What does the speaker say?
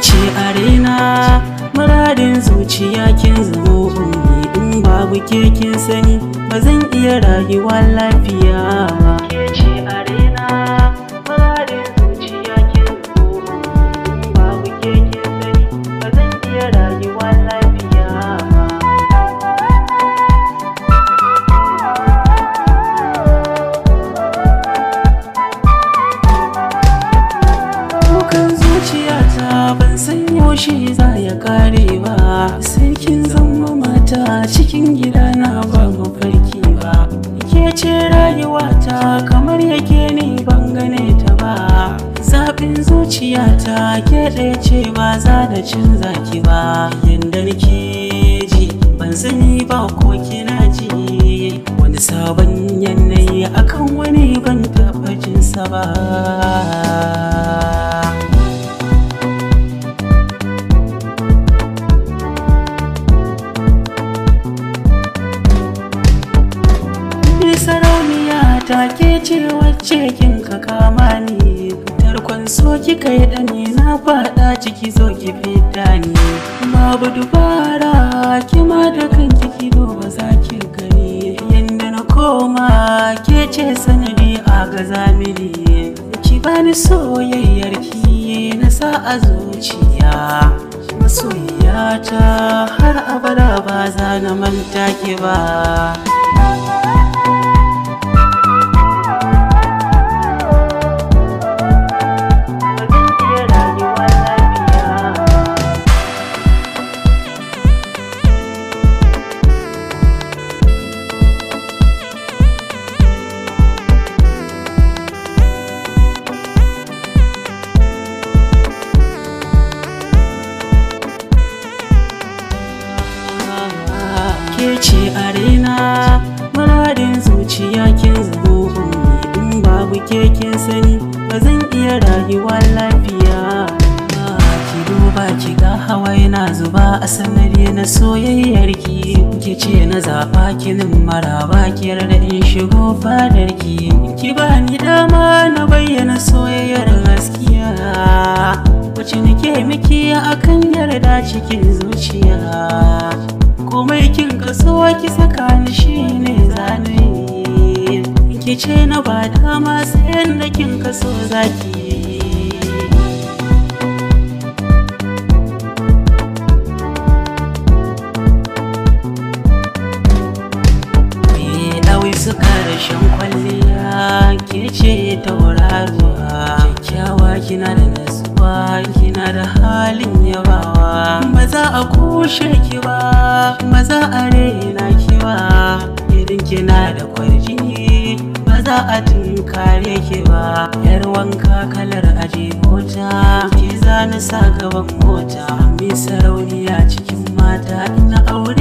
ce a raina muradin zuciya kin zamo ummi in babu ke kin sani ba zan iya rayuwa lafiya ba. Ke ce a raina muradin zuciya kin zamo ummi in babu ke kin sani ba zan iya rayuwa lafiya ba. Kukan zuciyata ban san yaushe za ya kare ba, sai kin zama mata cikin gidana ba mafarki ba. Ke ce rayuwata kamar yake ni ban gane ta ba, zaɓin zuciyata ke ɗaya ce ba za da canza ki ba. Yanda nake ji ban sani ba ko kina ji, wani sabon yanayi akan wani ban taɓa jinsa ba. Sarauniya ta ke ce wacce kin ka kama ni, tarkon so kika yi ɗani na faɗa ciki zo ki fita ni. Babu dubara kima da kanki ki duba za ki gani, yanda na koma ke ce sanadi a gaza mini. Ki bani soyayyar ki na sa a zuciya, masoyiyata har abada ba za na manta ki ba. Ke ce a raina muradin zuciya kin zamo ummi in babu ke kin sani ba zan iya rayuwa lafiya. Ki duba ki ga hawaye na zuba a sanadi na soyayyar ki, ke ce na zaɓa kinin maraba ki yarda in shigo fadar ki. Ki bani dama na bayyana soyayyar gaskiya, wacce nake miki akan yarda cikin zuciya. Komai kin kaso ki saka ni shine zanayi, ki ce na ba dama sai yanda kin kaso zaki. Ɗawi suka rashin kwalliya ke ce tauraruwa, kyakkyawa kina da nasuwa kina da halin yabawa. Ba za a kushe ki ba, ba za a raina ki ba, idan kina da kwarjini ba za a tunkare ki ba. Yar wanka kalar aje mota ki zana sa gaban mota, mai sarauniya cikin mata ina aure